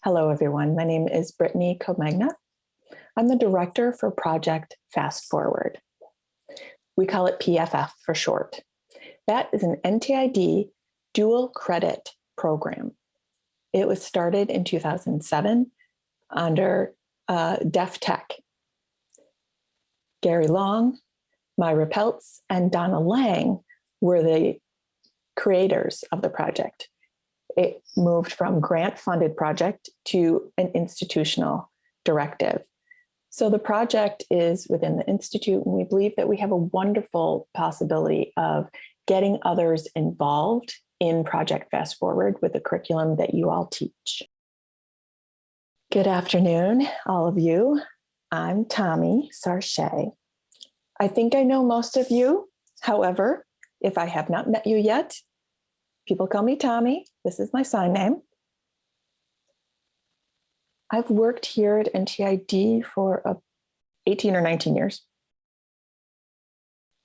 Hello, everyone. My name is Brittany Comagna. I'm the director for Project Fast Forward. We call it PFF for short. That is an NTID dual credit program. It was started in 2007 under Deaf Tech. Gary Long, Myra Peltz, and Donna Lang were the creators of the project. It moved from grant-funded project to an institutional directive. So the project is within the Institute, and we believe that we have a wonderful possibility of getting others involved in Project Fast Forward with the curriculum that you all teach. Good afternoon, all of you. I'm Tommy Sarche. I think I know most of you. However, if I have not met you yet, people call me Tommy. This is my sign name. I've worked here at NTID for 18 or 19 years.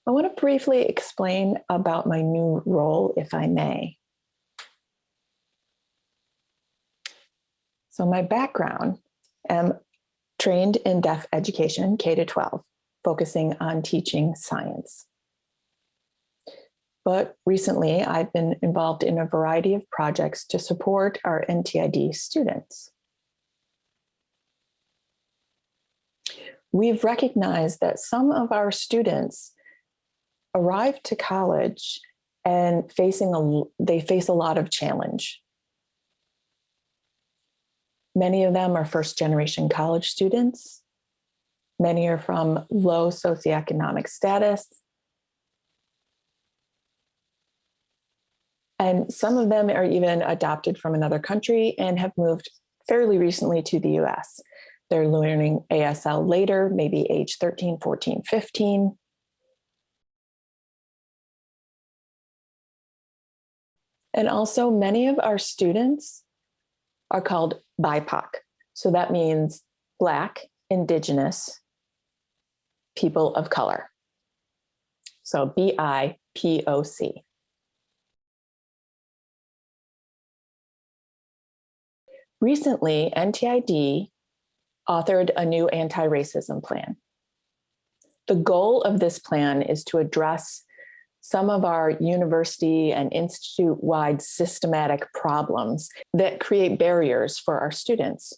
I want to briefly explain about my new role, if I may. So my background, I'm trained in deaf education, K-12, focusing on teaching science. But recently, I've been involved in a variety of projects to support our NTID students. We've recognized that some of our students arrive to college and they face a lot of challenge. Many of them are first-generation college students. Many are from low socioeconomic status. And some of them are even adopted from another country and have moved fairly recently to the US. They're learning ASL later, maybe age 13, 14, 15. And also many of our students are called BIPOC. So that means Black, Indigenous, people of color. So BIPOC. Recently, NTID authored a new anti-racism plan. The goal of this plan is to address some of our university and institute-wide systematic problems that create barriers for our students.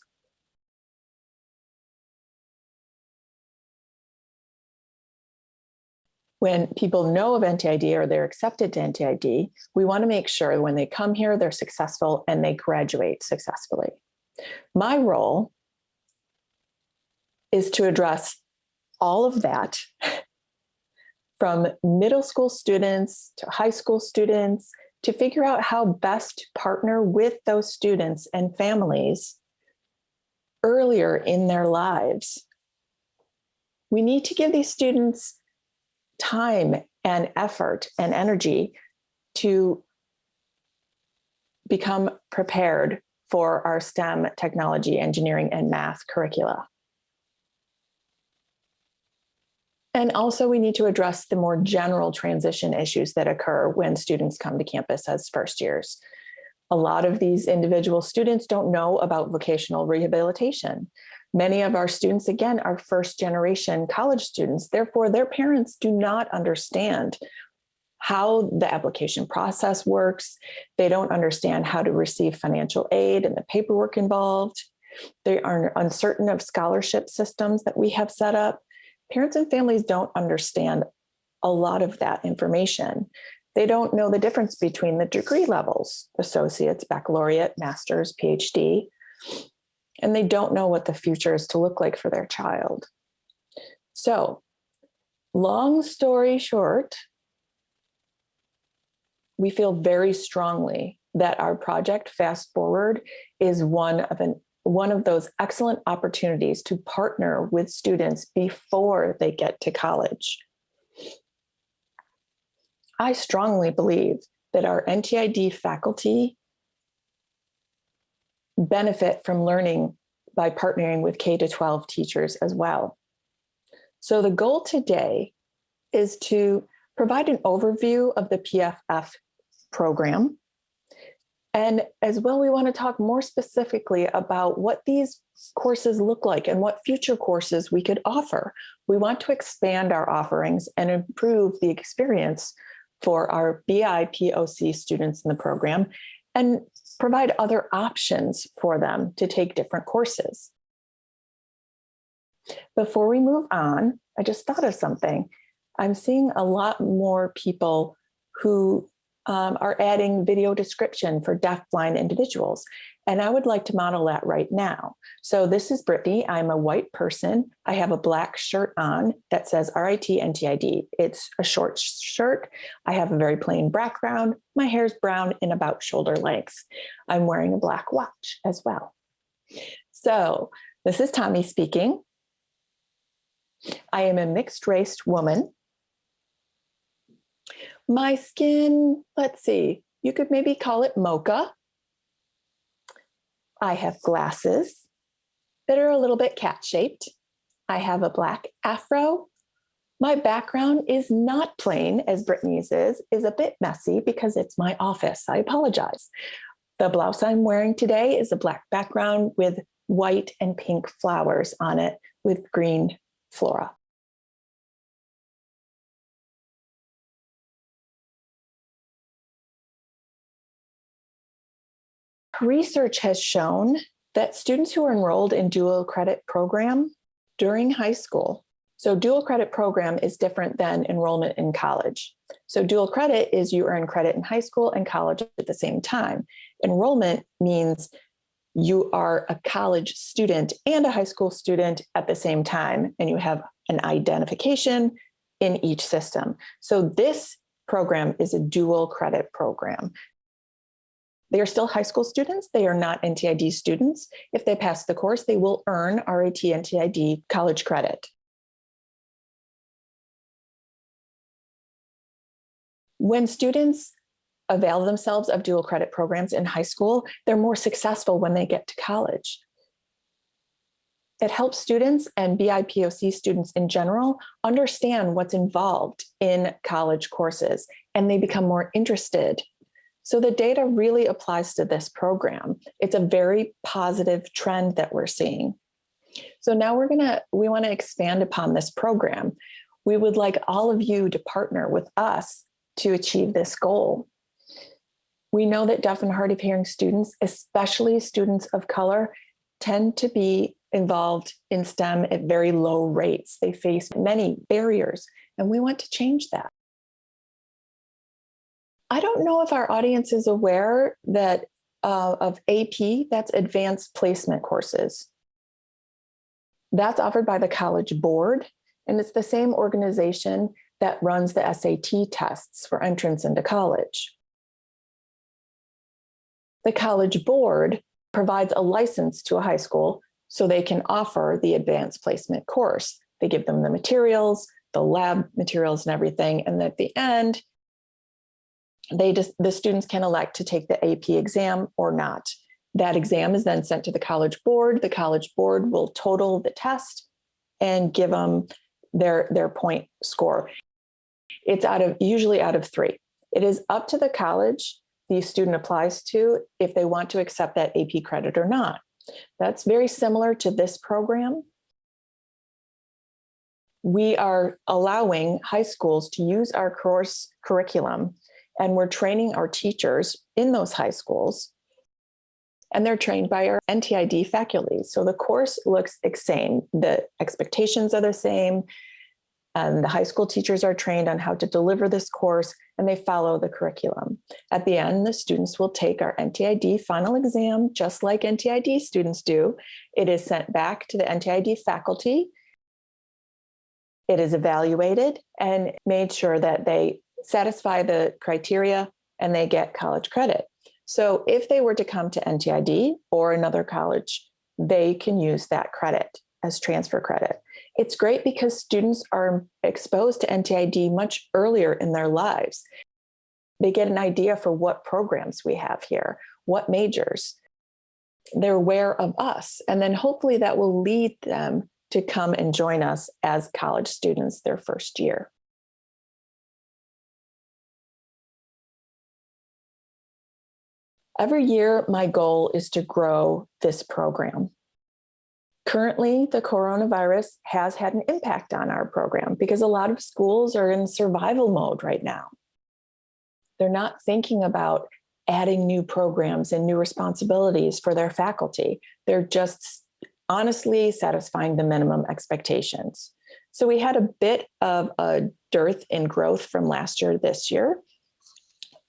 When people know of NTID or they're accepted to NTID, we want to make sure when they come here, they're successful and they graduate successfully. My role is to address all of that from middle school students to high school students to figure out how best to partner with those students and families earlier in their lives. We need to give these students time and effort and energy to become prepared for our STEM, technology, engineering, and math curricula. And also we need to address the more general transition issues that occur when students come to campus as first years. A lot of these individual students don't know about vocational rehabilitation. Many of our students, again, are first generation college students. Therefore, their parents do not understand how the application process works. They don't understand how to receive financial aid and the paperwork involved. They are uncertain of scholarship systems that we have set up. Parents and families don't understand a lot of that information. They don't know the difference between the degree levels, associates, baccalaureate, master's, PhD, and they don't know what the future is to look like for their child. So, long story short, we feel very strongly that our project Fast Forward is one of those excellent opportunities to partner with students before they get to college. I strongly believe that our NTID faculty benefit from learning by partnering with K-12 teachers as well. So the goal today is to provide an overview of the PFF program, And as well, we want to talk more specifically about what these courses look like and what future courses we could offer. We want to expand our offerings and improve the experience for our BIPOC students in the program and provide other options for them to take different courses. Before we move on, I just thought of something. I'm seeing a lot more people who are adding video description for deafblind individuals. And I would like to model that right now. So this is Brittany. I'm a white person. I have a black shirt on that says RIT NTID. It's a short shirt. I have a very plain background. My hair's brown and about shoulder length. I'm wearing a black watch as well. So this is Tommy speaking. I am a mixed race woman. My skin, let's see, you could maybe call it mocha. I have glasses that are a little bit cat-shaped. I have a black afro. My background is not plain, as Brittany's is a bit messy because it's my office. I apologize. The blouse I'm wearing today is a black background with white and pink flowers on it with green flora. Research has shown that students who are enrolled in dual credit program during high school, so dual credit program is different than enrollment in college. So dual credit is you earn credit in high school and college at the same time. Enrollment means you are a college student and a high school student at the same time, and you have an identification in each system. So this program is a dual credit program. They are still high school students. They are not NTID students. If they pass the course, they will earn RIT NTID college credit. When students avail themselves of dual credit programs in high school, they're more successful when they get to college. It helps students and BIPOC students in general understand what's involved in college courses, and they become more interested. So the data really applies to this program. It's a very positive trend that we're seeing. So now we want to expand upon this program. We would like all of you to partner with us to achieve this goal. We know that deaf and hard of hearing students, especially students of color, tend to be involved in STEM at very low rates. They face many barriers, and we want to change that. I don't know if our audience is aware that of AP, that's advanced placement courses. That's offered by the College Board, and it's the same organization that runs the SAT tests for entrance into college. The College Board provides a license to a high school so they can offer the advanced placement course. They give them the materials, the lab materials and everything, and at the end, the students can elect to take the AP exam or not. That exam is then sent to the College Board. The College Board will total the test and give them their point score. It's usually out of 3. It is up to the college the student applies to if they want to accept that AP credit or not. That's very similar to this program. We are allowing high schools to use our course curriculum, and we're training our teachers in those high schools, and they're trained by our NTID faculty. So the course looks the same. The expectations are the same, and the high school teachers are trained on how to deliver this course, and they follow the curriculum. At the end, the students will take our NTID final exam, just like NTID students do. It is sent back to the NTID faculty. It is evaluated and made sure that they satisfy the criteria and they get college credit. So if they were to come to NTID or another college, they can use that credit as transfer credit. It's great because students are exposed to NTID much earlier in their lives. They get an idea for what programs we have here, what majors. They're aware of us, and then hopefully that will lead them to come and join us as college students their first year. Every year, my goal is to grow this program. Currently, the coronavirus has had an impact on our program because a lot of schools are in survival mode right now. They're not thinking about adding new programs and new responsibilities for their faculty. They're just honestly satisfying the minimum expectations. So we had a bit of a dearth in growth from last year to this year,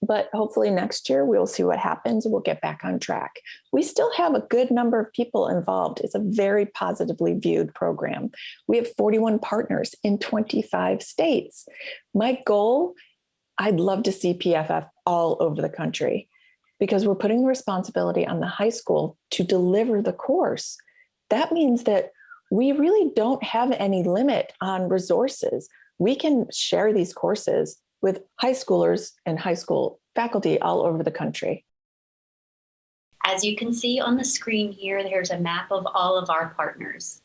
but hopefully next year we'll see what happens and we'll get back on track. We still have a good number of people involved. It's a very positively viewed program. We have 41 partners in 25 states. My goal, I'd love to see PFF all over the country because we're putting the responsibility on the high school to deliver the course. That means that we really don't have any limit on resources. We can share these courses with high schoolers and high school faculty all over the country. As you can see on the screen here, there's a map of all of our partners.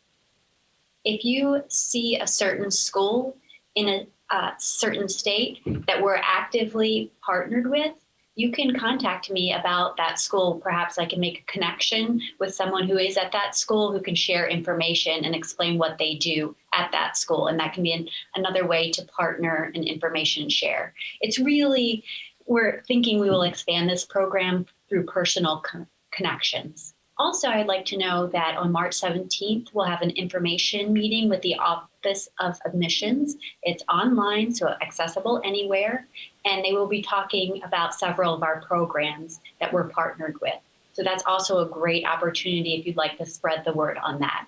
If you see a certain school in a certain state that we're actively partnered with, you can contact me about that school. Perhaps I can make a connection with someone who is at that school who can share information and explain what they do at that school. And that can be another way to partner and information share. It's really, we're thinking we will expand this program through personal connections. Also, I'd like to know that on March 17th, we'll have an information meeting with the Office of Admissions. It's online, so accessible anywhere, and they will be talking about several of our programs that we're partnered with. So that's also a great opportunity if you'd like to spread the word on that.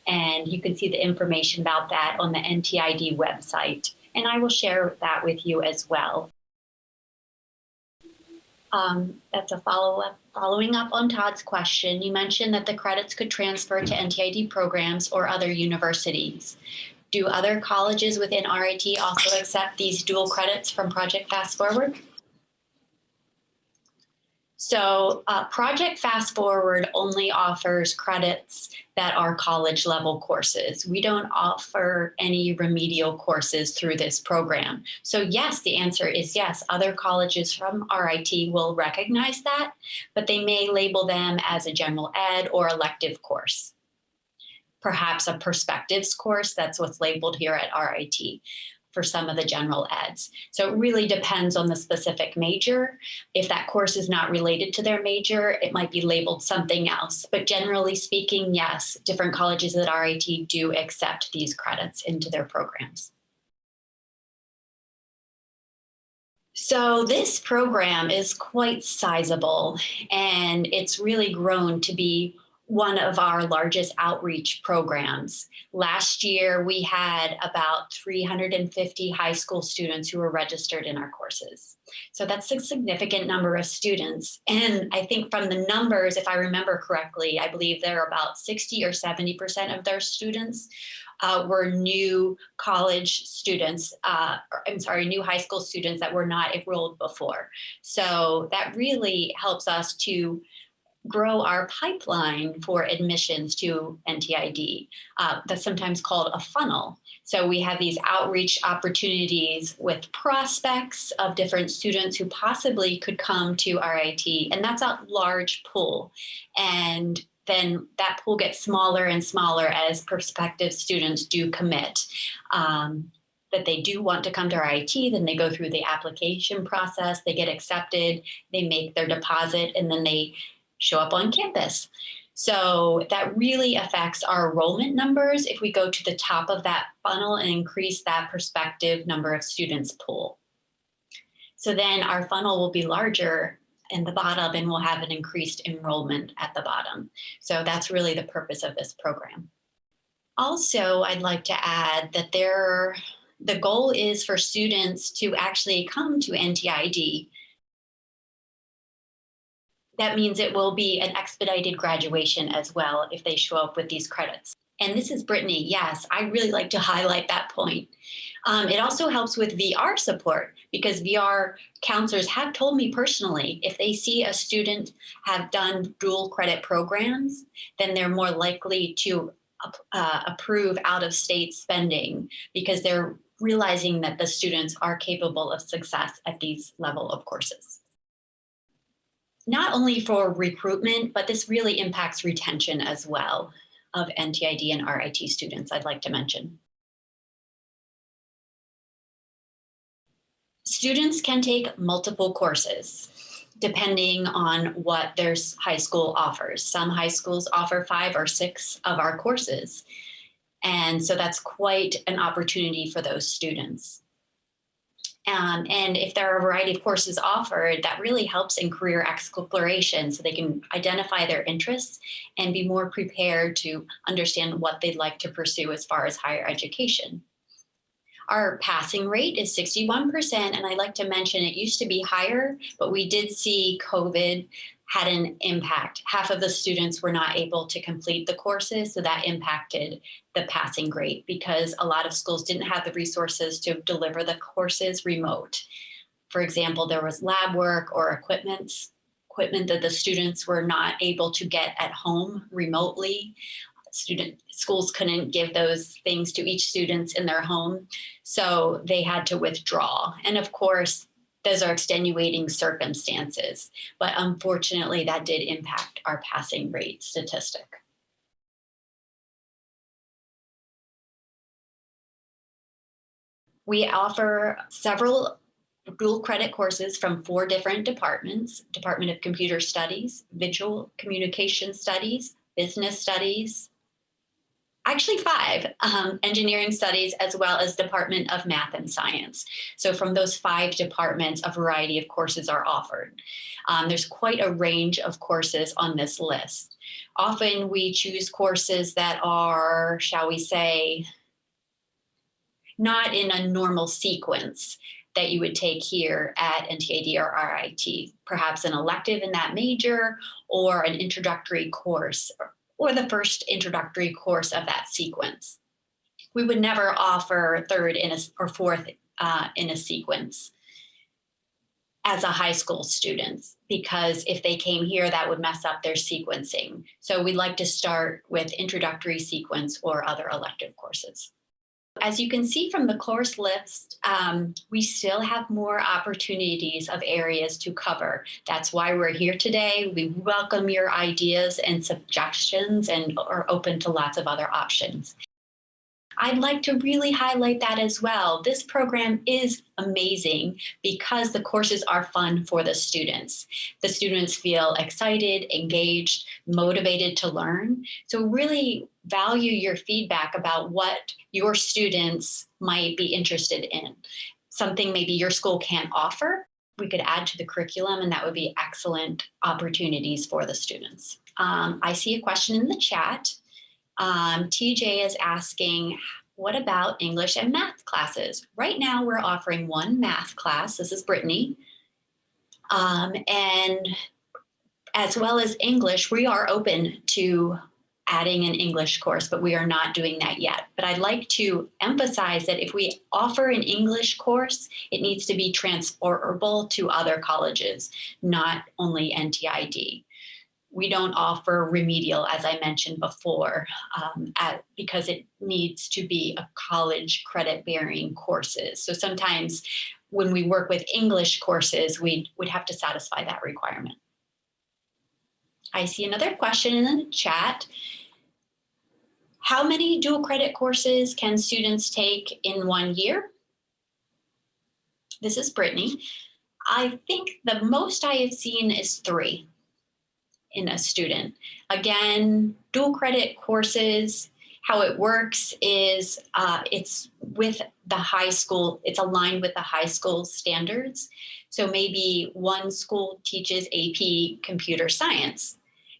And you can see the information about that on the NTID website, and I will share that with you as well. That's a following up on Todd's question. You mentioned that the credits could transfer to NTID programs or other universities. Do other colleges within RIT also accept these dual credits from Project Fast Forward? So Project Fast Forward only offers credits that are college level courses. We don't offer any remedial courses through this program. So yes, the answer is yes. Other colleges from RIT will recognize that, but they may label them as a general ed or elective course. Perhaps a perspectives course, that's what's labeled here at RIT for some of the general eds. So it really depends on the specific major. If that course is not related to their major, it might be labeled something else. But generally speaking, yes, different colleges at RIT do accept these credits into their programs. So this program is quite sizable, and it's really grown to be one of our largest outreach programs. Last year, we had about 350 high school students who were registered in our courses. So that's a significant number of students. And I think from the numbers, if I remember correctly, I believe there are about 60 or 70% of their students were new college students, new high school students that were not enrolled before. So that really helps us to grow our pipeline for admissions to NTID. That's sometimes called a funnel. So we have these outreach opportunities with prospects of different students who possibly could come to RIT, and that's a large pool. And then that pool gets smaller and smaller as prospective students do commit. That they do want to come to RIT, then they go through the application process, they get accepted, they make their deposit, and then they show up on campus. So that really affects our enrollment numbers if we go to the top of that funnel and increase that prospective number of students pool. So then our funnel will be larger in the bottom and we'll have an increased enrollment at the bottom. So that's really the purpose of this program. Also, I'd like to add that the goal is for students to actually come to NTID. That means it will be an expedited graduation as well if they show up with these credits. And this is Brittany. Yes, I really like to highlight that point. It also helps with VR support because VR counselors have told me personally, if they see a student have done dual credit programs, then they're more likely to approve out-of-state spending because they're realizing that the students are capable of success at these level of courses. not only for recruitment, but this really impacts retention as well of NTID and RIT students, I'd like to mention. Students can take multiple courses depending on what their high school offers. Some high schools offer 5 or 6 of our courses. And so that's quite an opportunity for those students. And if there are a variety of courses offered, that really helps in career exploration so they can identify their interests and be more prepared to understand what they'd like to pursue as far as higher education. Our passing rate is 61%, and I'd like to mention it used to be higher, but we did see COVID had an impact. Half of the students were not able to complete the courses, so that impacted the passing rate because a lot of schools didn't have the resources to deliver the courses remote. For example, there was lab work or equipment that the students were not able to get at home remotely. Schools couldn't give those things to each student in their home, so they had to withdraw. And of course, those are extenuating circumstances, but unfortunately that did impact our passing rate statistic. We offer several dual credit courses from 4 different departments: Department of Computer Studies, Visual Communication Studies, Business Studies, actually 5, engineering studies, as well as Department of Math and Science. So from those 5 departments, a variety of courses are offered. There's quite a range of courses on this list. Often we choose courses that are, shall we say, not in a normal sequence that you would take here at NTID or RIT, perhaps an elective in that major or an introductory course or the first introductory course of that sequence. We would never offer third or fourth in a sequence as a high school student, because if they came here, that would mess up their sequencing. So we'd like to start with introductory sequence or other elective courses. As you can see from the course list, we still have more opportunities of areas to cover. That's why we're here today. We welcome your ideas and suggestions and are open to lots of other options. I'd like to really highlight that as well. This program is amazing because the courses are fun for the students. The students feel excited, engaged, motivated to learn. So really value your feedback about what your students might be interested in. Something maybe your school can't offer, we could add to the curriculum, and that would be excellent opportunities for the students. I see a question in the chat. TJ is asking, what about English and math classes? Right now, we're offering 1 math class. This is Brittany. And as well as English, we are open to adding an English course, but we are not doing that yet. But I'd like to emphasize that if we offer an English course, it needs to be transferable to other colleges, not only NTID. We don't offer remedial, as I mentioned before, because it needs to be a college credit-bearing courses. So sometimes when we work with English courses, we would have to satisfy that requirement. I see another question in the chat. How many dual credit courses can students take in 1 year? This is Brittany. I think the most I have seen is 3 in a student. Again, dual credit courses, how it works is it's with the high school, it's aligned with the high school standards. So maybe one school teaches AP computer science,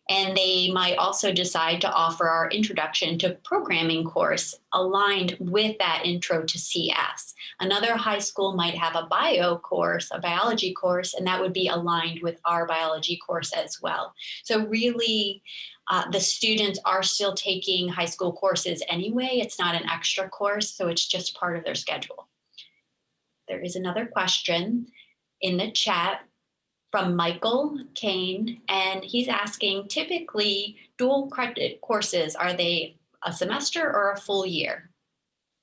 and they might also decide to offer our introduction to programming course aligned with that intro to CS. Another high school might have a bio course, a biology course, and that would be aligned with our biology course as well. So really, the students are still taking high school courses anyway. It's not an extra course, so it's just part of their schedule. There is another question in the chat from Michael Kane, and he's asking, typically dual credit courses, are they a semester or a full year?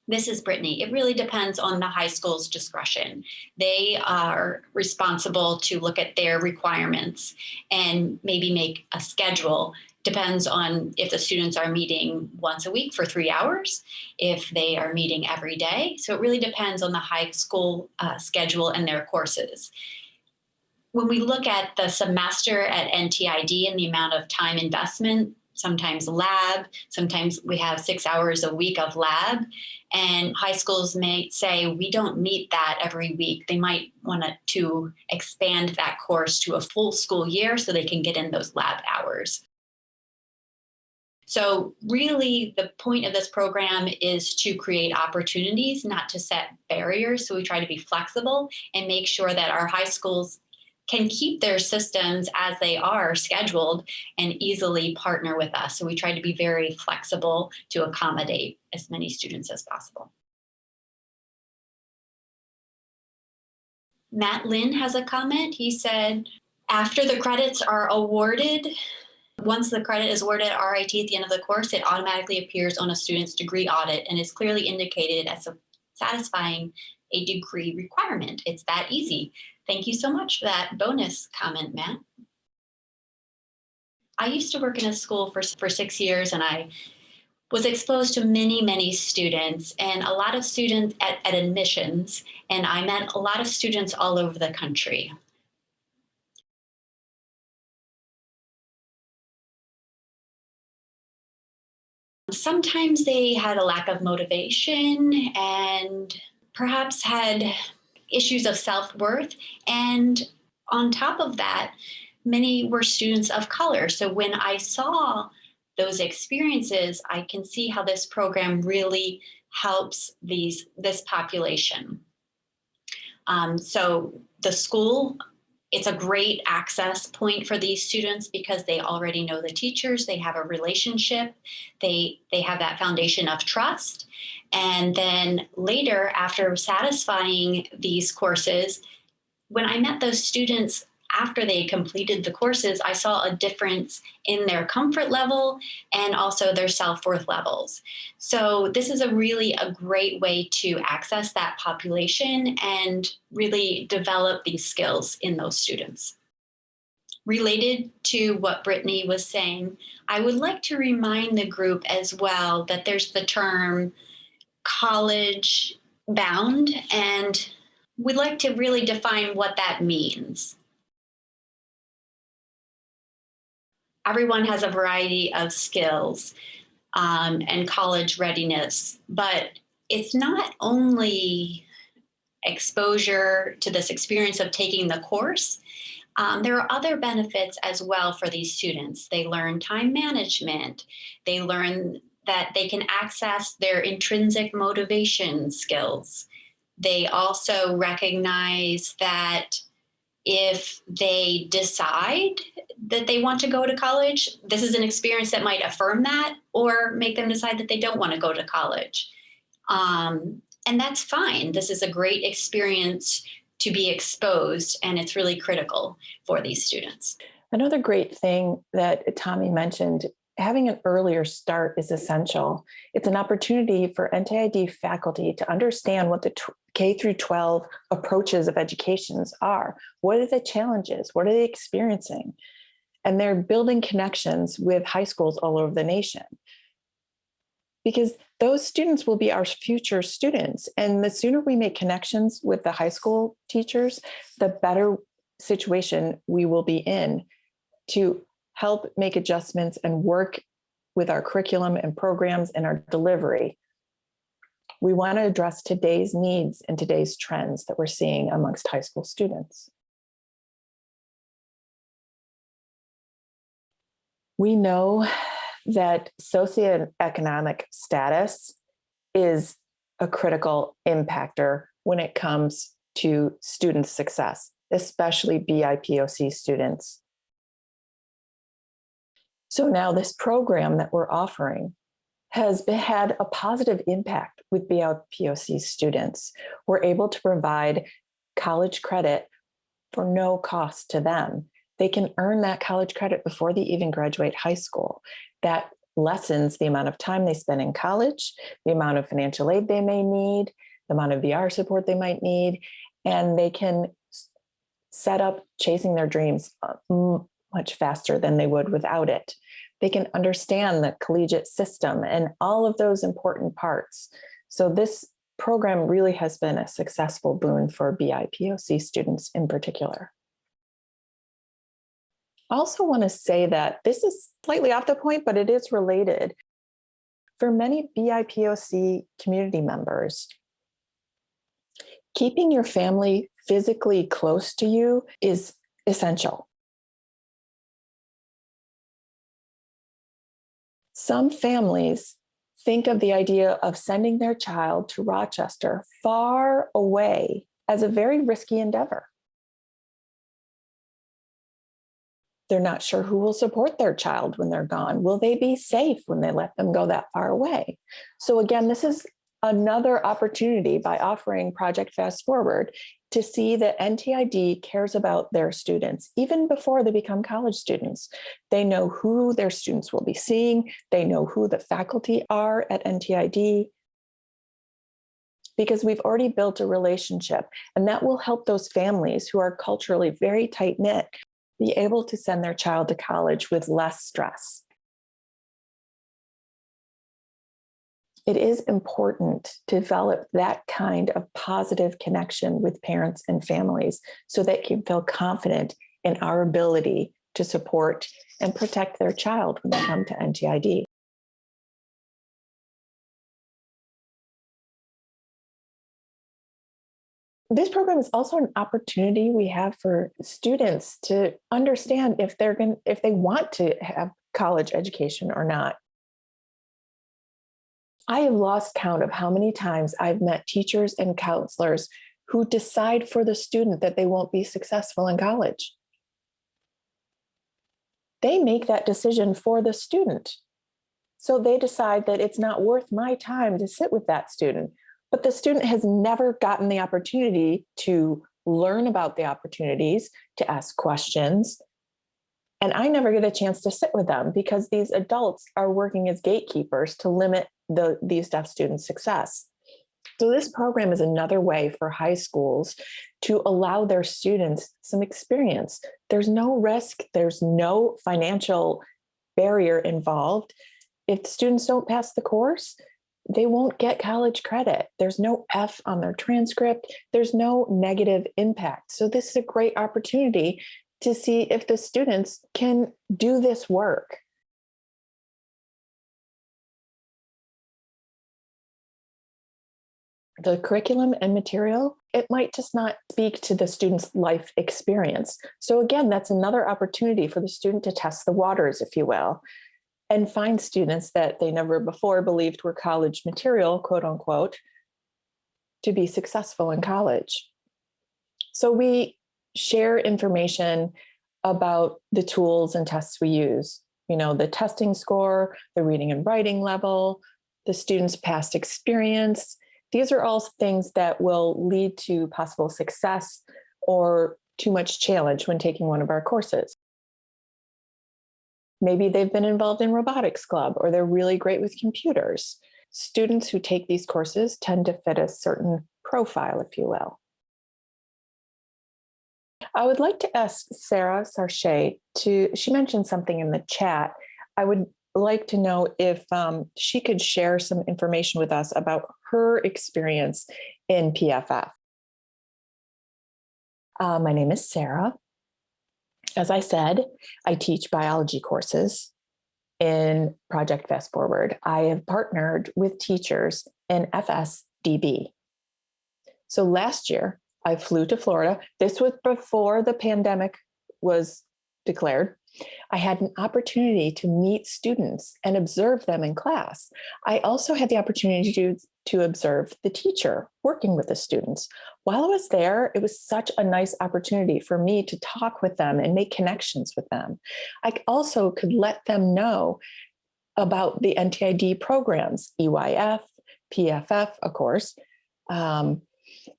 This is Brittany. It really depends on the high school's discretion. They are responsible to look at their requirements and maybe make a schedule. Depends on if the students are meeting once a week for 3 hours, if they are meeting every day. So it really depends on the high school schedule and their courses. When we look at the semester at NTID and the amount of time investment, sometimes lab, sometimes we have 6 hours a week of lab, and high schools may say we don't meet that every week. They might want to expand that course to a full school year so they can get in those lab hours. So really the point of this program is to create opportunities, not to set barriers. So we try to be flexible and make sure that our high schools can keep their systems as they are scheduled and easily partner with us. So we try to be very flexible to accommodate as many students as possible. Matt Lynn has a comment. He said, after the credits are awarded, once the credit is awarded at RIT at the end of the course, it automatically appears on a student's degree audit and is clearly indicated as satisfying a degree requirement. It's that easy. Thank you so much for that bonus comment, Matt. I used to work in a school for 6 years, and I was exposed to many, many students and a lot of students at admissions, and I met a lot of students all over the country. Sometimes they had a lack of motivation and perhaps had issues of self-worth. And on top of that, many were students of color. So when I saw those experiences, I can see how this program really helps this population. So the school, it's a great access point for these students because they already know the teachers, they have a relationship, they have that foundation of trust. And then later, after satisfying these courses, when I met those students after they completed the courses, I saw a difference in their comfort level and also their self-worth levels. So this is a great way to access that population and really develop these skills in those students. Related to what Brittany was saying, I would like to remind the group as well that there's the term college bound, and we'd like to really define what that means. Everyone has a variety of skills and college readiness, but it's not only exposure to this experience of taking the course. There are other benefits as well for these students. They learn time management. They learn that they can access their intrinsic motivation skills. They also recognize that if they decide that they want to go to college, this is an experience that might affirm that or make them decide that they don't want to go to college. And that's fine. This is a great experience to be exposed, and it's really critical for these students. Another great thing that Tommy mentioned, having an earlier start is essential. It's an opportunity for NTID faculty to understand what the K through 12 approaches of educations are. What are the challenges? What are they experiencing? And they're building connections with high schools all over the nation. Because those students will be our future students. And the sooner we make connections with the high school teachers, the better situation we will be in to help make adjustments and work with our curriculum and programs and our delivery. We want to address today's needs and today's trends that we're seeing amongst high school students. We know that socioeconomic status is a critical impactor when it comes to student success, especially BIPOC students. So now this program that we're offering has had a positive impact with BIPOC students. We're able to provide college credit for no cost to them. They can earn that college credit before they even graduate high school. That lessens the amount of time they spend in college, the amount of financial aid they may need, the amount of VR support they might need, and they can set up chasing their dreams much faster than they would without it. They can understand the collegiate system and all of those important parts. So this program really has been a successful boon for BIPOC students in particular. I also want to say that this is slightly off the point, but it is related. For many BIPOC community members, keeping your family physically close to you is essential. Some families think of the idea of sending their child to Rochester far away as a very risky endeavor. They're not sure who will support their child when they're gone. Will they be safe when they let them go that far away? So again, this is another opportunity by offering Project Fast Forward to see that NTID cares about their students even before they become college students. They know who their students will be seeing. They know who the faculty are at NTID, because we've already built a relationship, and that will help those families who are culturally very tight-knit be able to send their child to college with less stress. It is important to develop that kind of positive connection with parents and families so they can feel confident in our ability to support and protect their child when they come to NTID. This program is also an opportunity we have for students to understand if they want to have college education or not. I have lost count of how many times I've met teachers and counselors who decide for the student that they won't be successful in college. They make that decision for the student. So they decide that it's not worth my time to sit with that student. But the student has never gotten the opportunity to learn about the opportunities, to ask questions. And I never get a chance to sit with them because these adults are working as gatekeepers to limit these deaf students' success. So this program is another way for high schools to allow their students some experience. There's no risk, there's no financial barrier involved. If students don't pass the course, they won't get college credit. There's no F on their transcript. There's no negative impact. So this is a great opportunity to see if the students can do this work. The curriculum and material, it might just not speak to the student's life experience. So again, that's another opportunity for the student to test the waters, if you will, and find students that they never before believed were college material, quote unquote, to be successful in college. So we share information about the tools and tests we use, the testing score, the reading and writing level, the student's past experience. These are all things that will lead to possible success or too much challenge when taking one of our courses. Maybe they've been involved in robotics club, or they're really great with computers. Students who take these courses tend to fit a certain profile, if you will. I would like to ask Sarah Sarche she mentioned something in the chat. I would like to know if she could share some information with us about her experience in PFF. My name is Sarah. As I said, I teach biology courses in Project Fast Forward. I have partnered with teachers in FSDB. So last year, I flew to Florida. This was before the pandemic was declared. I had an opportunity to meet students and observe them in class. I also had the opportunity to observe the teacher working with the students. While I was there, it was such a nice opportunity for me to talk with them and make connections with them. I also could let them know about the NTID programs, EYF, PFF, of course,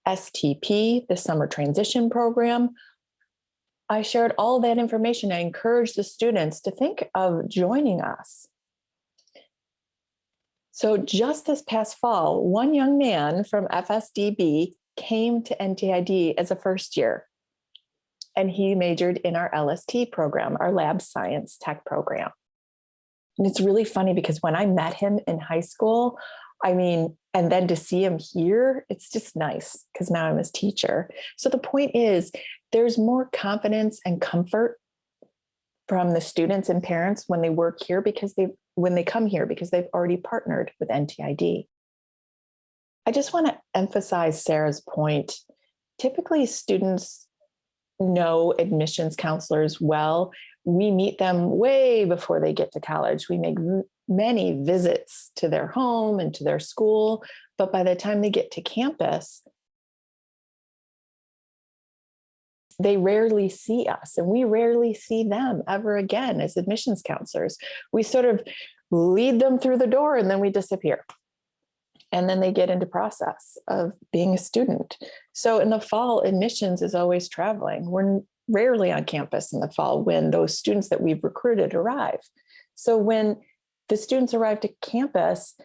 STP, the Summer Transition Program. I shared all that information. I encouraged the students to think of joining us. So just this past fall, one young man from FSDB came to NTID as a first year, and he majored in our LST program, our lab science tech program. And it's really funny because when I met him in high school, and then to see him here, it's just nice because now I'm his teacher. So the point is, there's more confidence and comfort from the students and parents when they work here when they come here because they've already partnered with NTID. I just want to emphasize Sarah's point. Typically, students know admissions counselors well. We meet them way before they get to college. We make many visits to their home and to their school, but by the time they get to campus, they rarely see us, and we rarely see them ever again as admissions counselors. We sort of lead them through the door and then we disappear. And then they get into process of being a student. So in the fall, admissions is always traveling. We're rarely on campus in the fall when those students that we've recruited arrive. So when the students arrive to campus,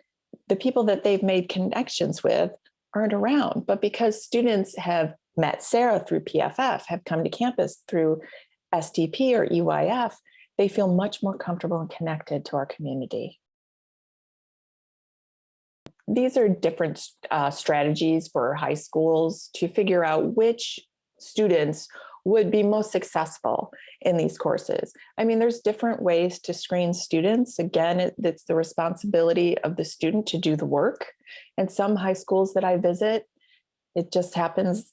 the people that they've made connections with aren't around. But because students have met Sarah through PFF, have come to campus through STP or EYF, they feel much more comfortable and connected to our community. These are different strategies for high schools to figure out which students would be most successful in these courses. There's different ways to screen students. Again, it's the responsibility of the student to do the work. And some high schools that I visit, it just happens,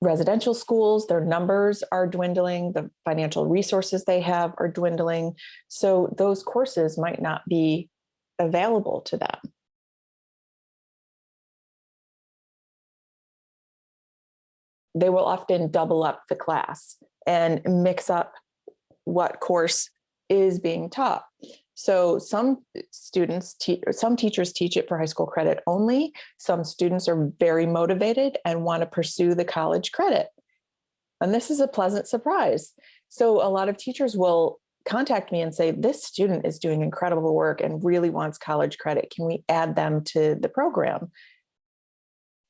residential schools, their numbers are dwindling, the financial resources they have are dwindling. So those courses might not be available to them. They will often double up the class and mix up what course is being taught. So some teachers teach it for high school credit only. Some students are very motivated and want to pursue the college credit. And this is a pleasant surprise. So a lot of teachers will contact me and say, this student is doing incredible work and really wants college credit. Can we add them to the program?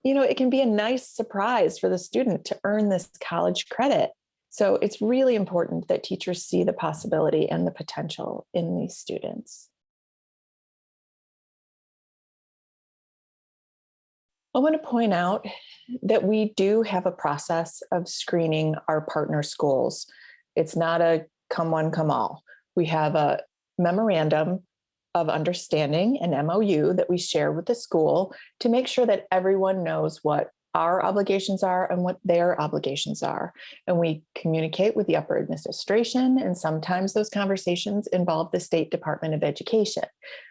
It can be a nice surprise for the student to earn this college credit. So it's really important that teachers see the possibility and the potential in these students. I want to point out that we do have a process of screening our partner schools. It's not a come one, come all. We have a memorandum of understanding, an MOU that we share with the school to make sure that everyone knows what our obligations are and what their obligations are. And we communicate with the upper administration, and sometimes those conversations involve the State Department of Education,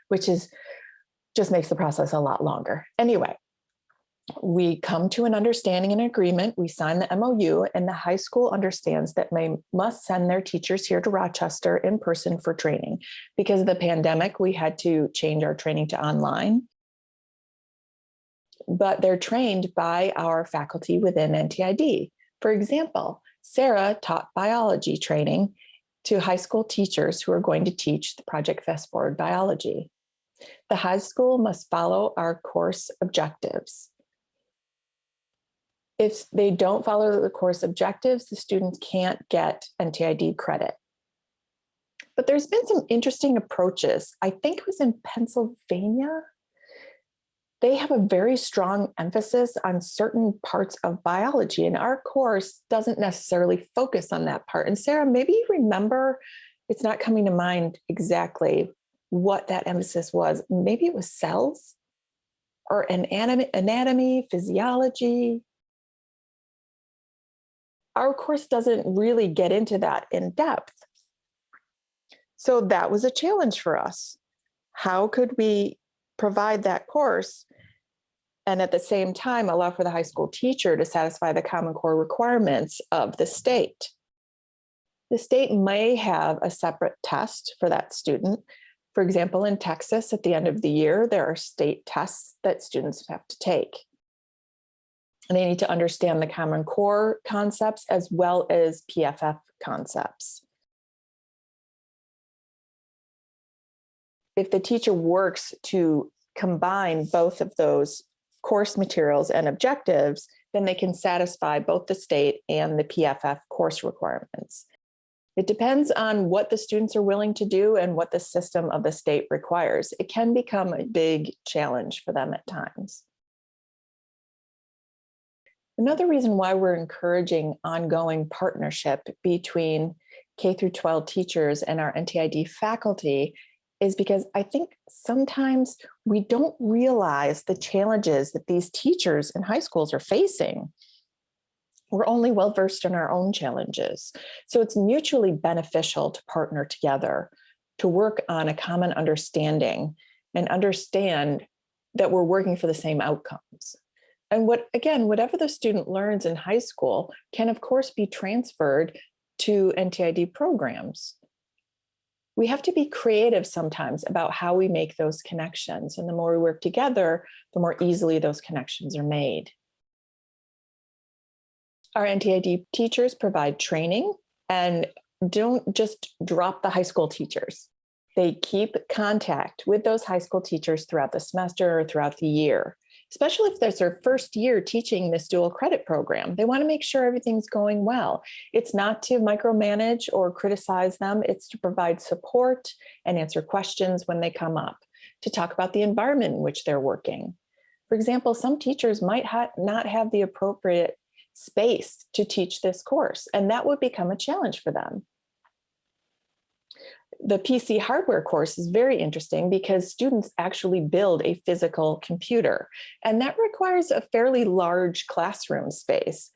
which just makes the process a lot longer. Anyway, we come to an understanding and agreement, we sign the MOU, and the high school understands that they must send their teachers here to Rochester in person for training. Because of the pandemic, we had to change our training to online. But they're trained by our faculty within NTID. For example, Sarah taught biology training to high school teachers who are going to teach the Project Fast Forward biology. The high school must follow our course objectives. If they don't follow the course objectives, the students can't get NTID credit. But there's been some interesting approaches. I think it was in Pennsylvania. They have a very strong emphasis on certain parts of biology, and our course doesn't necessarily focus on that part. And Sarah, maybe you remember, it's not coming to mind exactly what that emphasis was. Maybe it was cells or anatomy, physiology. Our course doesn't really get into that in depth. So that was a challenge for us. How could we provide that course and at the same time allow for the high school teacher to satisfy the Common Core requirements of the state? The state may have a separate test for that student. For example, in Texas, at the end of the year, there are state tests that students have to take. And they need to understand the Common Core concepts as well as PFF concepts. if the teacher works to combine both of those course materials and objectives, then they can satisfy both the state and the PFF course requirements. It depends on what the students are willing to do and what the system of the state requires. It can become a big challenge for them at times. Another reason why we're encouraging ongoing partnership between K through 12 teachers and our NTID faculty is because I think sometimes we don't realize the challenges that these teachers in high schools are facing. We're only well versed in our own challenges. So it's mutually beneficial to partner together, to work on a common understanding and understand that we're working for the same outcomes. And whatever the student learns in high school can, of course, be transferred to NTID programs. We have to be creative sometimes about how we make those connections. And the more we work together, the more easily those connections are made. Our NTID teachers provide training and don't just drop the high school teachers. They keep contact with those high school teachers throughout the semester or throughout the year, especially if there's their first year teaching this dual credit program. They want to make sure everything's going well. It's not to micromanage or criticize them. It's to provide support and answer questions when they come up, to talk about the environment in which they're working. For example, some teachers might not have the appropriate space to teach this course, and that would become a challenge for them. The PC hardware course is very interesting because students actually build a physical computer, and that requires a fairly large classroom space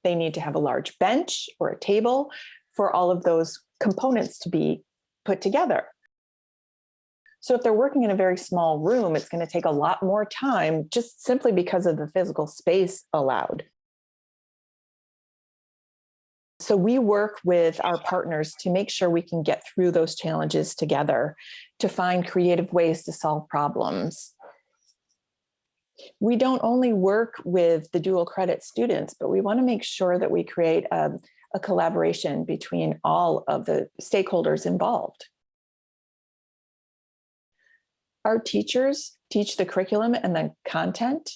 they need to have a large bench or a table for all of those components to be put together. So if they're working in a very small room, it's going to take a lot more time just simply because of the physical space allowed. So we work with our partners to make sure we can get through those challenges together, to find creative ways to solve problems. We don't only work with the dual credit students, but we want to make sure that we create a collaboration between all of the stakeholders involved. Our teachers teach the curriculum and the content.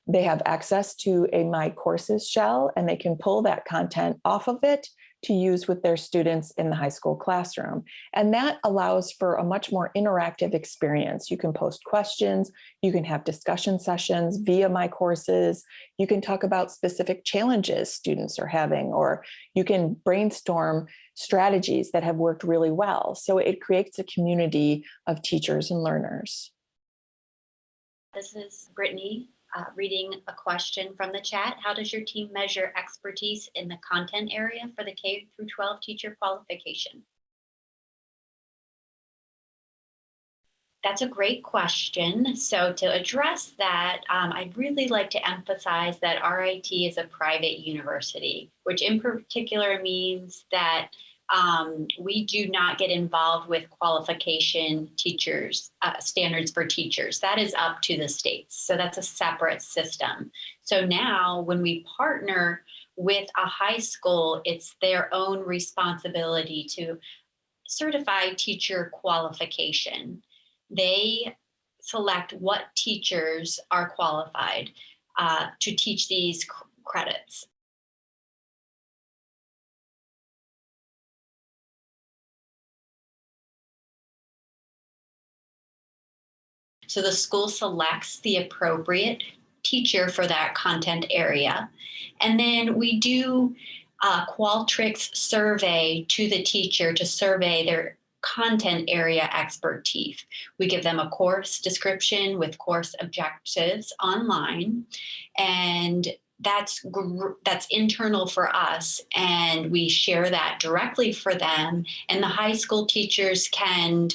They have access to a My Courses shell, and they can pull that content off of it to use with their students in the high school classroom. And that allows for a much more interactive experience. You can post questions, you can have discussion sessions via My Courses, you can talk about specific challenges students are having, or you can brainstorm strategies that have worked really well. So it creates a community of teachers and learners. This is Brittany. Reading a question from the chat. How does your team measure expertise in the content area for the K through 12 teacher qualification? That's a great question. So to address that, I'd really like to emphasize that RIT is a private university, which in particular means that we do not get involved with qualification teachers, standards for teachers. That is up to the states. So that's a separate system. So now when we partner with a high school, it's their own responsibility to certify teacher qualification. They select what teachers are qualified to teach these credits. So the school selects the appropriate teacher for that content area. And then we do a Qualtrics survey to the teacher to survey their content area expertise. We give them a course description with course objectives online, and that's internal for us, and we share that directly for them. And the high school teachers can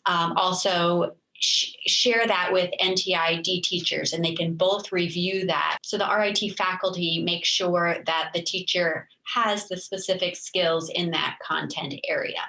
also share that with NTID teachers, and they can both review that. So the RIT faculty make sure that the teacher has the specific skills in that content area.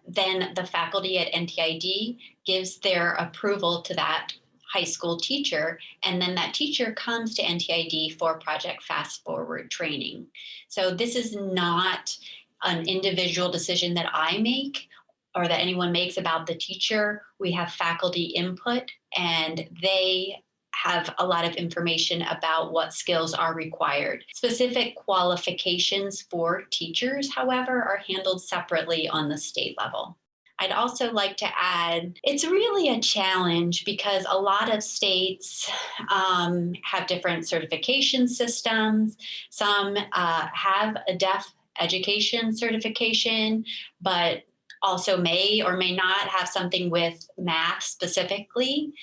Then the faculty at NTID gives their approval to that high school teacher, and then that teacher comes to NTID for Project Fast Forward training. So this is not an individual decision that I make or that anyone makes about the teacher. We have faculty input, and they have a lot of information about what skills are required. Specific qualifications for teachers, however, are handled separately on the state level. I'd also like to add, it's really a challenge because a lot of states have different certification systems. Some have a deaf education certification, but also may or may not have something with math specifically.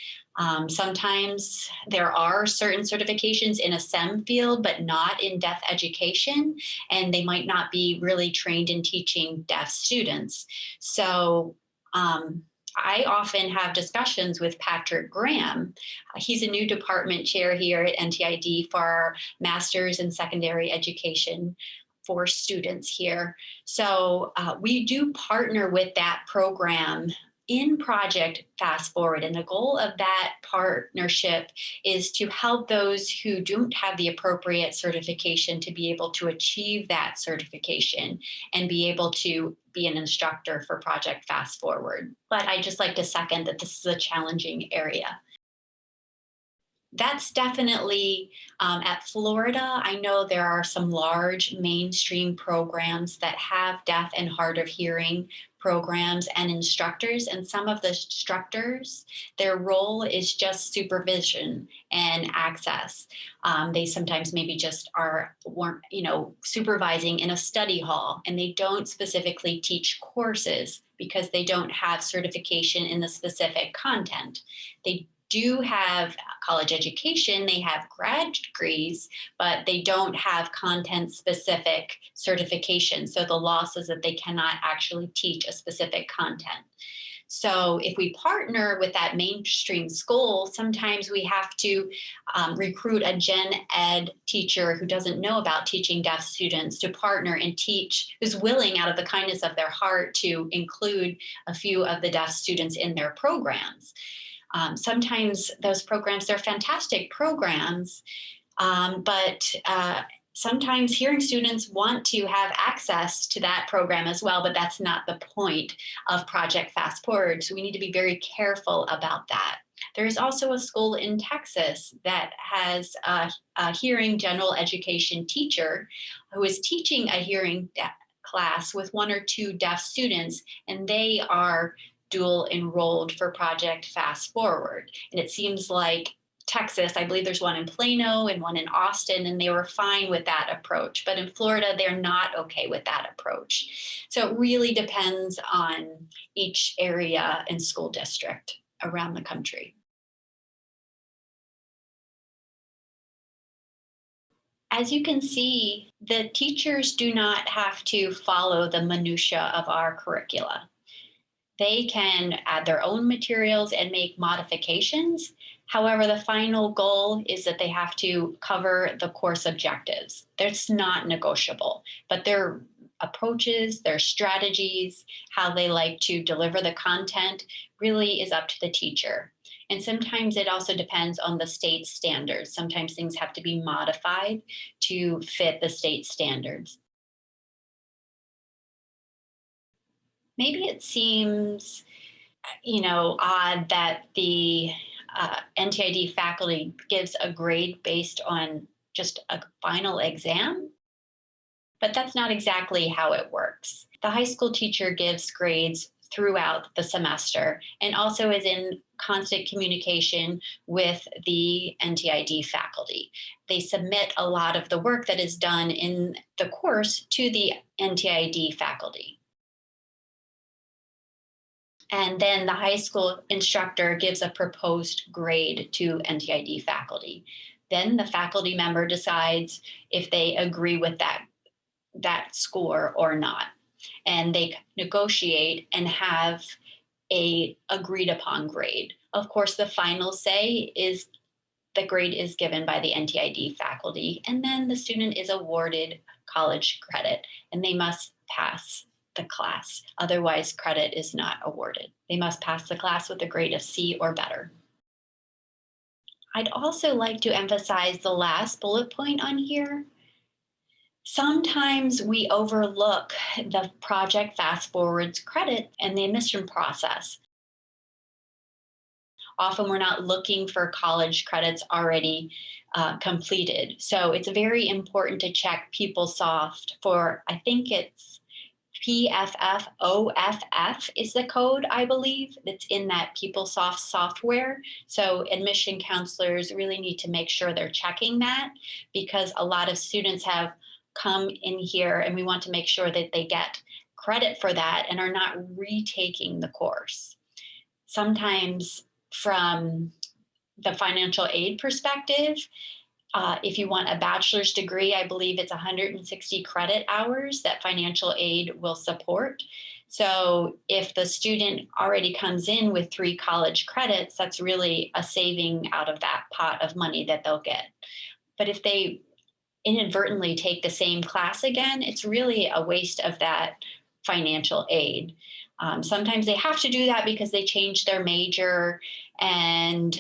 Sometimes there are certain certifications in a STEM field, but not in deaf education, and they might not be really trained in teaching deaf students. So I often have discussions with Patrick Graham. He's a new department chair here at NTID for our Masters in Secondary Education for students here. So we do partner with that program in Project Fast Forward. And the goal of that partnership is to help those who don't have the appropriate certification to be able to achieve that certification and be able to be an instructor for Project Fast Forward. But I just like to second that this is a challenging area. That's definitely at Florida. I know there are some large mainstream programs that have deaf and hard of hearing programs and instructors, and some of the instructors, their role is just supervision and access. They sometimes maybe just weren't, supervising in a study hall, and they don't specifically teach courses because they don't have certification in the specific content. They do have college education, they have grad degrees, but they don't have content specific certification. So the law says that they cannot actually teach a specific content. So if we partner with that mainstream school, sometimes we have to recruit a gen ed teacher who doesn't know about teaching deaf students to partner and teach, who's willing out of the kindness of their heart to include a few of the deaf students in their programs. Sometimes those programs, they're fantastic programs, but sometimes hearing students want to have access to that program as well, but that's not the point of Project Fast Forward. So we need to be very careful about that. There's also a school in Texas that has a hearing general education teacher who is teaching a hearing class with 1 or 2 deaf students, and they are dual enrolled for Project Fast Forward. And it seems like Texas, I believe there's one in Plano and one in Austin, and they were fine with that approach. But in Florida, they're not okay with that approach. So it really depends on each area and school district around the country. As you can see, the teachers do not have to follow the minutia of our curricula. They can add their own materials and make modifications. However, the final goal is that they have to cover the course objectives. That's not negotiable, but their approaches, their strategies, how they like to deliver the content really is up to the teacher. And sometimes it also depends on the state standards. Sometimes things have to be modified to fit the state standards. Maybe it seems, odd that the NTID faculty gives a grade based on just a final exam, but that's not exactly how it works. The high school teacher gives grades throughout the semester and also is in constant communication with the NTID faculty. They submit a lot of the work that is done in the course to the NTID faculty. And then the high school instructor gives a proposed grade to NTID faculty. Then the faculty member decides if they agree with that score or not. And they negotiate and have a agreed upon grade. Of course, the final say is the grade is given by the NTID faculty, and then the student is awarded college credit, and they must pass the class. Otherwise, credit is not awarded. They must pass the class with a grade of C or better. I'd also like to emphasize the last bullet point on here. Sometimes we overlook the Project Fast Forward's credit and the admission process. Often we're not looking for college credits already completed. So it's very important to check Peoplesoft for, I think it's PFFOFF is the code, I believe, that's in that Peoplesoft software. So admission counselors really need to make sure they're checking that, because a lot of students have come in here and we want to make sure that they get credit for that and are not retaking the course. Sometimes from the financial aid perspective, if you want a bachelor's degree, I believe it's 160 credit hours that financial aid will support. So if the student already comes in with 3 college credits, that's really a saving out of that pot of money that they'll get. But if they inadvertently take the same class again, it's really a waste of that financial aid. Sometimes they have to do that because they changed their major, and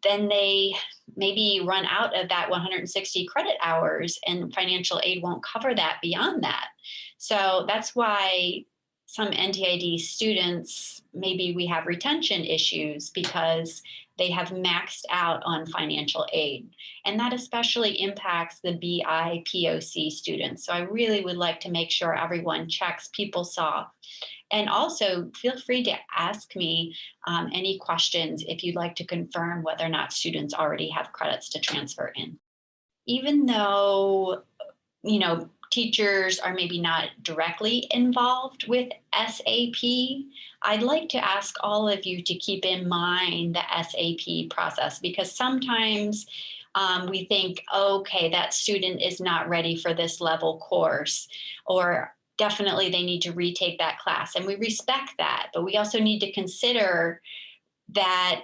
then they maybe run out of that 160 credit hours, and financial aid won't cover that beyond that. So that's why some NTID students, maybe we have retention issues because they have maxed out on financial aid. And that especially impacts the BIPOC students. So I really would like to make sure everyone checks Peoplesoft. And also feel free to ask me any questions if you'd like to confirm whether or not students already have credits to transfer in. Even though, teachers are maybe not directly involved with SAP, I'd like to ask all of you to keep in mind the SAP process, because sometimes we think, okay, that student is not ready for this level course, or definitely they need to retake that class. And we respect that, but we also need to consider that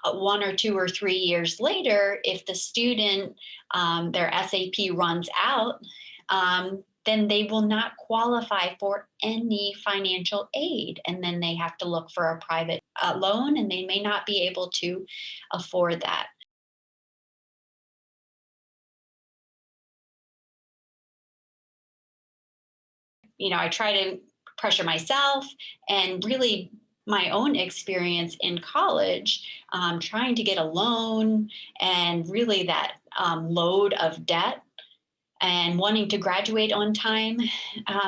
1 or 2 or 3 years later, if the student, their SAP runs out, then they will not qualify for any financial aid. And then they have to look for a private loan, and they may not be able to afford that. I try to pressure myself, and really my own experience in college, trying to get a loan, and really that load of debt and wanting to graduate on time.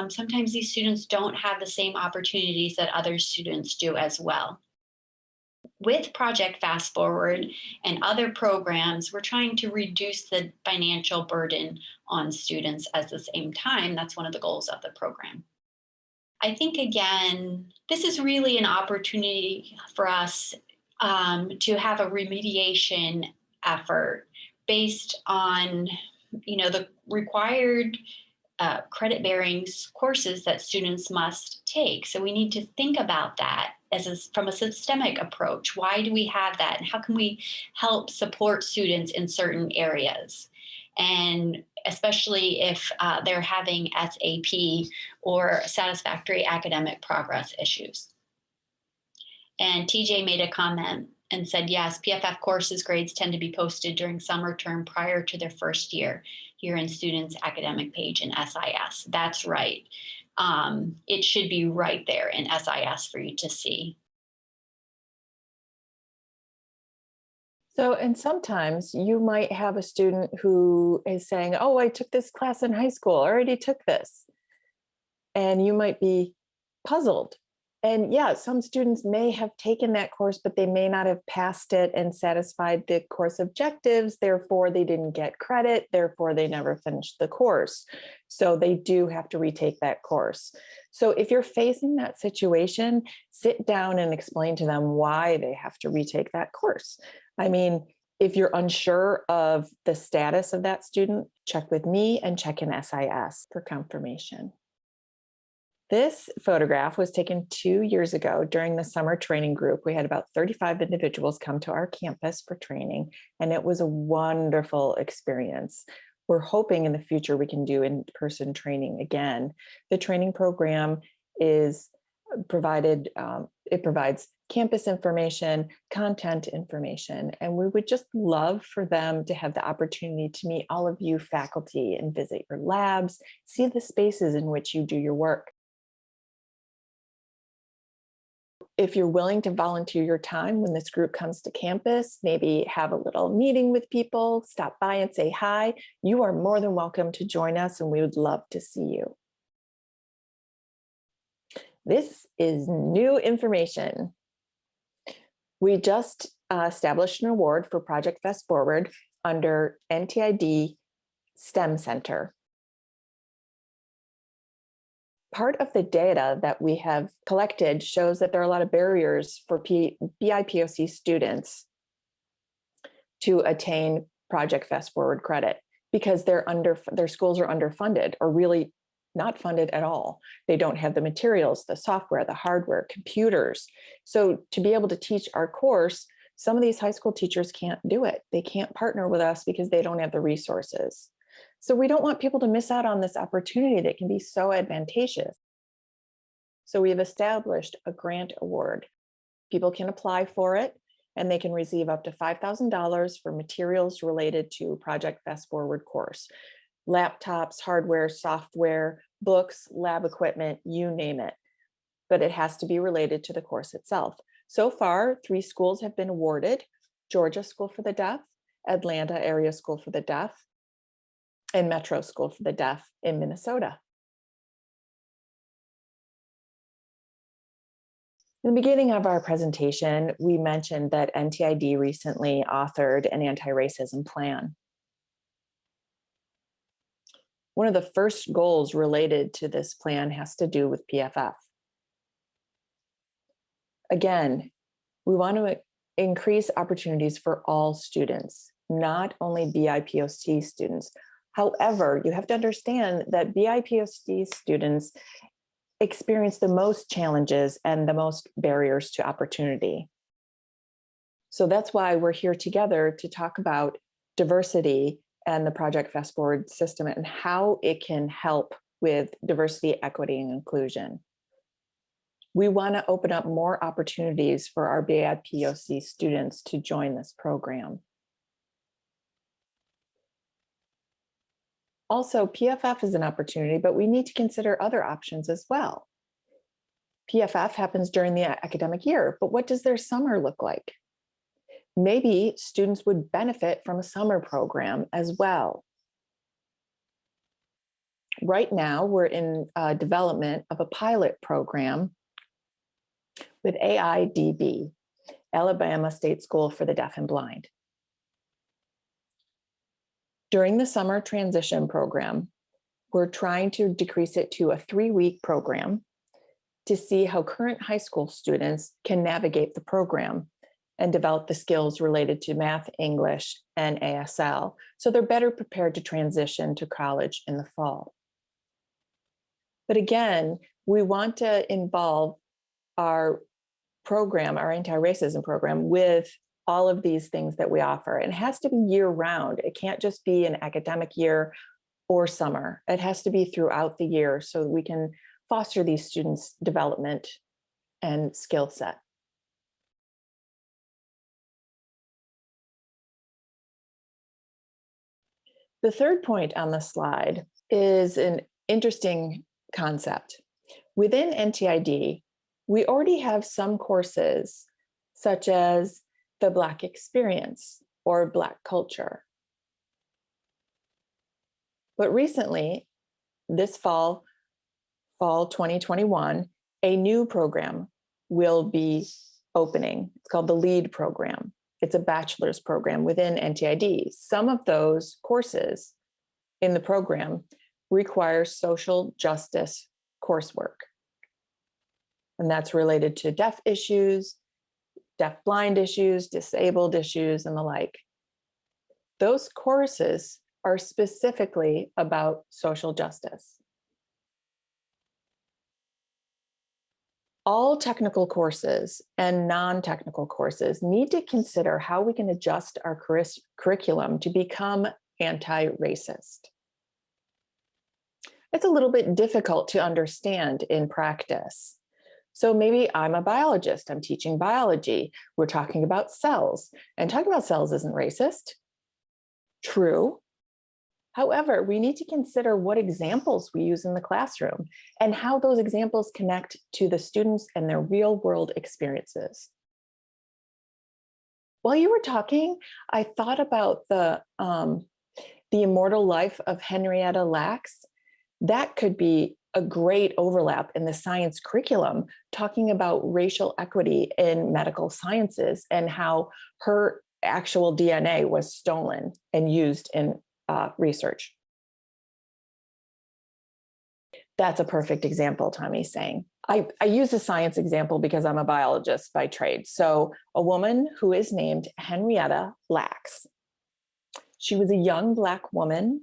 Sometimes these students don't have the same opportunities that other students do as well. With Project Fast Forward and other programs, we're trying to reduce the financial burden on students at the same time. That's one of the goals of the program. I think, again, this is really an opportunity for us to have a remediation effort based on, the required credit bearing courses that students must take. So we need to think about that from a systemic approach. Why do we have that? And how can we help support students in certain areas? And especially if they're having SAP or satisfactory academic progress issues. And TJ made a comment and said, yes, PFF courses grades tend to be posted during summer term prior to their first year here in students' academic page in SIS. That's right. It should be right there in SIS for you to see. So, and sometimes you might have a student who is saying, oh, I took this class in high school, I already took this. And you might be puzzled. And yeah, some students may have taken that course, but they may not have passed it and satisfied the course objectives. Therefore, they didn't get credit. Therefore, they never finished the course. So they do have to retake that course. So if you're facing that situation, sit down and explain to them why they have to retake that course. I mean, if you're unsure of the status of that student, check with me and check in SIS for confirmation. This photograph was taken 2 years ago during the summer training group. We had about 35 individuals come to our campus for training, and it was a wonderful experience. We're hoping in the future we can do in-person training again. The training program is provided It provides campus information, content information, and we would just love for them to have the opportunity to meet all of you faculty and visit your labs, see the spaces in which you do your work. If you're willing to volunteer your time when this group comes to campus, maybe have a little meeting with people, stop by and say hi, you are more than welcome to join us and we would love to see you. This is new information. We just established an award for Project Fast Forward under NTID STEM Center. Part of the data that we have collected shows that there are a lot of barriers for BIPOC students to attain Project Fast Forward credit because their schools are underfunded or really not funded at all. They don't have the materials, the software, the hardware, computers. So to be able to teach our course, some of these high school teachers can't do it. They can't partner with us because they don't have the resources. So we don't want people to miss out on this opportunity that can be so advantageous. So we've established a grant award. People can apply for it and they can receive up to $5,000 for materials related to Project Fast Forward course. Laptops, hardware, software, books, lab equipment, you name it. But it has to be related to the course itself. So far, 3 schools have been awarded: Georgia School for the Deaf, Atlanta Area School for the Deaf, and Metro School for the Deaf in Minnesota. In the beginning of our presentation, we mentioned that NTID recently authored an anti-racism plan. One of the first goals related to this plan has to do with PFF. Again, we want to increase opportunities for all students, not only BIPOC students. However, you have to understand that BIPOC students experience the most challenges and the most barriers to opportunity. So that's why we're here together to talk about diversity and the Project Fast Forward system and how it can help with diversity, equity, and inclusion. We want to open up more opportunities for our BIPOC students to join this program. Also, PFF is an opportunity, but we need to consider other options as well. PFF happens during the academic year, but what does their summer look like? Maybe students would benefit from a summer program as well. Right now, we're in development of a pilot program with AIDB, Alabama State School for the Deaf and Blind. During the summer transition program, we're trying to decrease it to a 3-week program to see how current high school students can navigate the program and develop the skills related to math, English, and ASL, so they're better prepared to transition to college in the fall. But again, we want to involve our program, our anti-racism program, with all of these things that we offer. It has to be year-round. It can't just be an academic year or summer. It has to be throughout the year so we can foster these students' development and skill set. The third point on the slide is an interesting concept. Within NTID, we already have some courses such as the Black experience or Black culture. But recently, this fall 2021, a new program will be opening. It's called the LEAD program. It's a bachelor's program within NTID. Some of those courses in the program require social justice coursework. And that's related to deaf issues, deaf-blind issues, disabled issues, and the like. Those courses are specifically about social justice. All technical courses and non-technical courses need to consider how we can adjust our curriculum to become anti-racist. It's a little bit difficult to understand in practice. So maybe I'm a biologist, I'm teaching biology, we're talking about cells, and talking about cells isn't racist. True. However, we need to consider what examples we use in the classroom and how those examples connect to the students and their real world experiences. While you were talking, I thought about the immortal life of Henrietta Lacks. That could be a great overlap in the science curriculum, talking about racial equity in medical sciences and how her actual DNA was stolen and used in research. That's a perfect example, Tommy's saying. I use a science example because I'm a biologist by trade. So a woman who is named Henrietta Lacks. She was a young Black woman.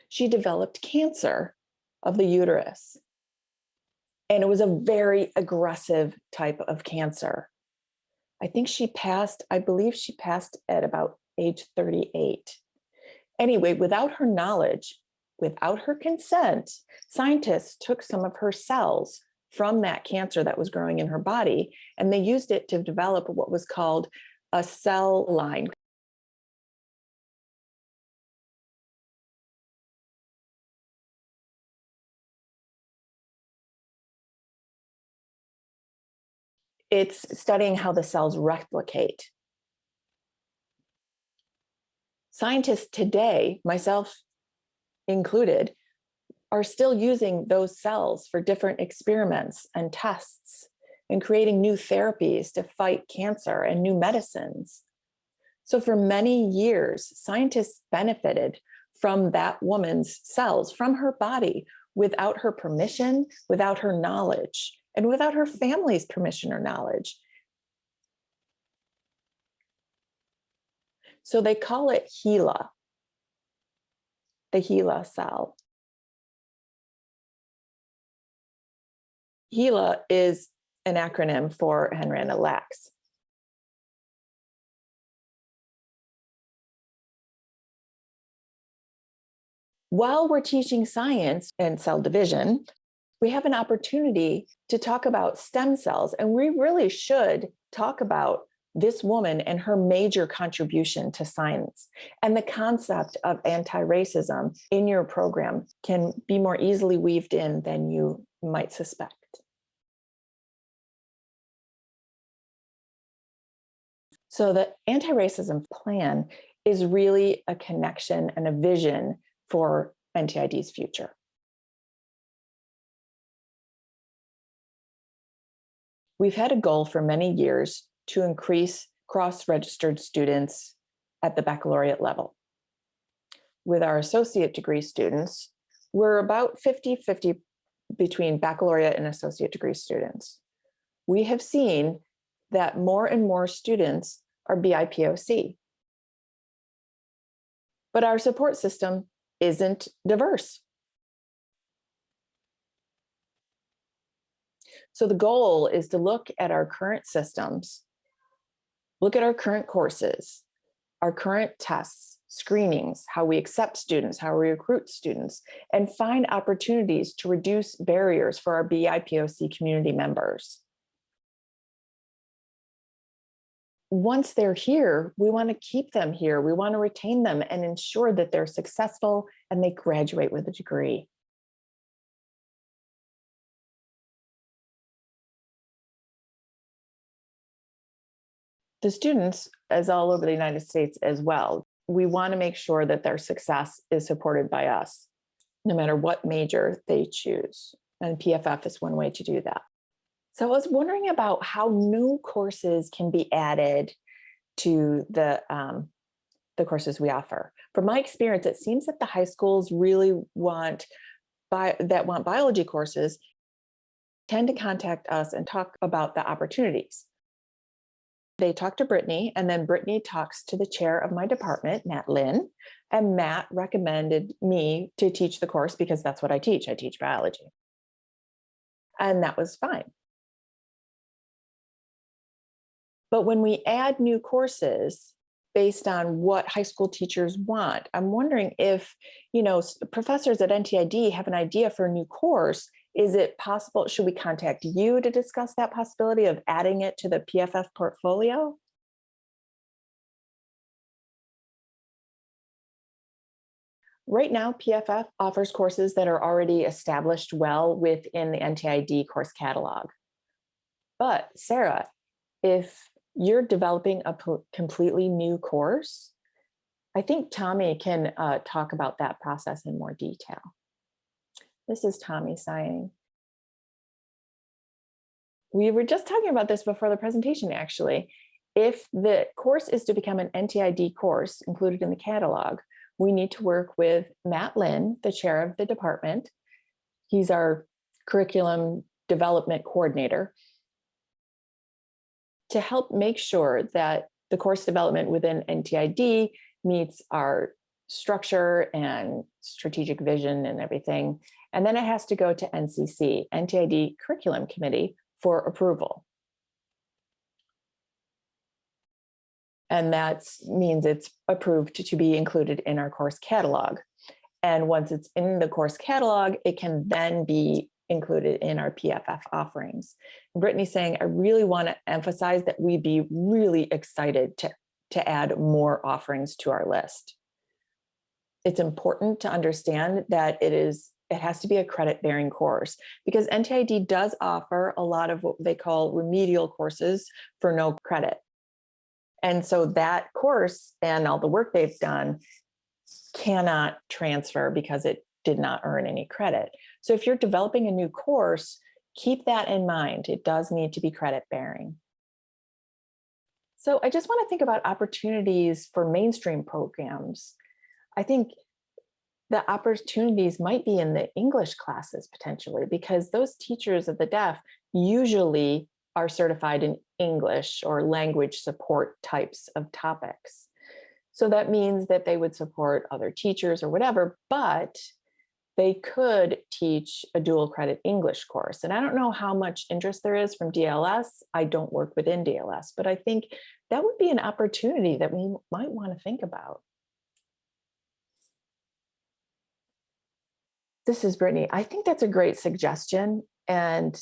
She developed cancer of the uterus. And it was a very aggressive type of cancer. I believe she passed at about age 38. Anyway, without her knowledge, without her consent, scientists took some of her cells from that cancer that was growing in her body, and they used it to develop what was called a cell line. It's studying how the cells replicate. Scientists today, myself included, are still using those cells for different experiments and tests and creating new therapies to fight cancer and new medicines. So for many years, scientists benefited from that woman's cells, from her body, without her permission, without her knowledge, and without her family's permission or knowledge. So they call it HeLa, the HeLa cell. HeLa is an acronym for Henrietta Lacks. While we're teaching science and cell division, we have an opportunity to talk about stem cells, and we really should talk about this woman and her major contribution to science. And the concept of anti-racism in your program can be more easily weaved in than you might suspect. So the anti-racism plan is really a connection and a vision for NTID's future. We've had a goal for many years to increase cross-registered students at the baccalaureate level. With our associate degree students, we're about 50-50 between baccalaureate and associate degree students. We have seen that more and more students are BIPOC. But our support system isn't diverse. So the goal is to look at our current systems, look at our current courses, our current tests, screenings, how we accept students, how we recruit students, and find opportunities to reduce barriers for our BIPOC community members. Once they're here, we want to keep them here. We want to retain them and ensure that they're successful and they graduate with a degree. The students, as all over the United States as well, we want to make sure that their success is supported by us, no matter what major they choose. And PFF is one way to do that. So I was wondering about how new courses can be added to the courses we offer. From my experience, it seems that the high schools really want biology courses tend to contact us and talk about the opportunities. They talk to Brittany, and then Brittany talks to the chair of my department, Matt Lynn, and Matt recommended me to teach the course because that's what I teach. I teach biology. And that was fine. But when we add new courses based on what high school teachers want, I'm wondering if, professors at NTID have an idea for a new course Is it possible, should we contact you to discuss that possibility of adding it to the PFF portfolio? Right now, PFF offers courses that are already established well within the NTID course catalog. But Sarah, if you're developing a completely new course, I think Tommy can talk about that process in more detail. This is Tommy signing. We were just talking about this before the presentation, actually. If the course is to become an NTID course included in the catalog, we need to work with Matt Lynn, the chair of the department. He's our curriculum development coordinator, to help make sure that the course development within NTID meets our structure and strategic vision and everything. And then it has to go to NCC, NTID Curriculum Committee, for approval. And that means it's approved to be included in our course catalog. And once it's in the course catalog, it can then be included in our PFF offerings. Brittany's saying, I really want to emphasize that we'd be really excited to add more offerings to our list. It's important to understand that it has to be a credit-bearing course, because NTID does offer a lot of what they call remedial courses for no credit. And so that course and all the work they've done cannot transfer because it did not earn any credit. So if you're developing a new course, keep that in mind. It does need to be credit-bearing. So I just want to think about opportunities for mainstream programs. I think the opportunities might be in the English classes potentially, because those teachers of the deaf usually are certified in English or language support types of topics. So that means that they would support other teachers or whatever, but they could teach a dual credit English course. And I don't know how much interest there is from DLS. I don't work within DLS, but I think that would be an opportunity that we might want to think about. This is Brittany. I think that's a great suggestion. And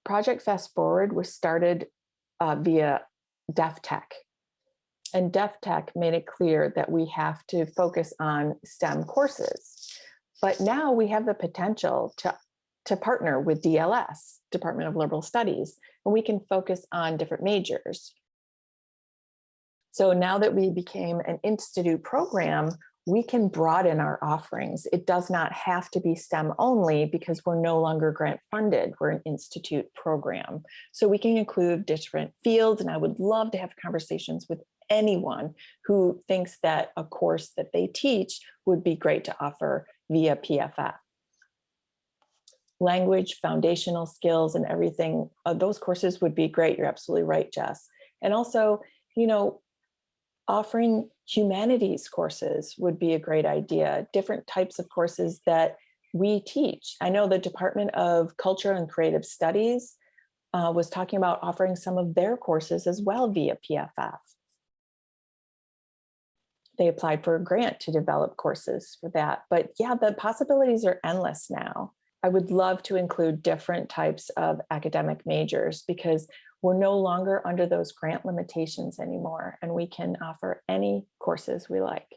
Project Fast Forward was started via Deaf Tech. And Deaf Tech made it clear that we have to focus on STEM courses. But now we have the potential to partner with DLS, Department of Liberal Studies, and we can focus on different majors. So now that we became an institute program, we can broaden our offerings. It does not have to be STEM only because we're no longer grant funded. We're an institute program. So we can include different fields, and I would love to have conversations with anyone who thinks that a course that they teach would be great to offer via PFF. Language, foundational skills, and everything, those courses would be great. You're absolutely right, Jess. And also, offering humanities courses would be a great idea, different types of courses that we teach. I know the Department of Culture and Creative Studies was talking about offering some of their courses as well via PFF. They applied for a grant to develop courses for that. But yeah, the possibilities are endless now. I would love to include different types of academic majors because we're no longer under those grant limitations anymore, and we can offer any courses we like.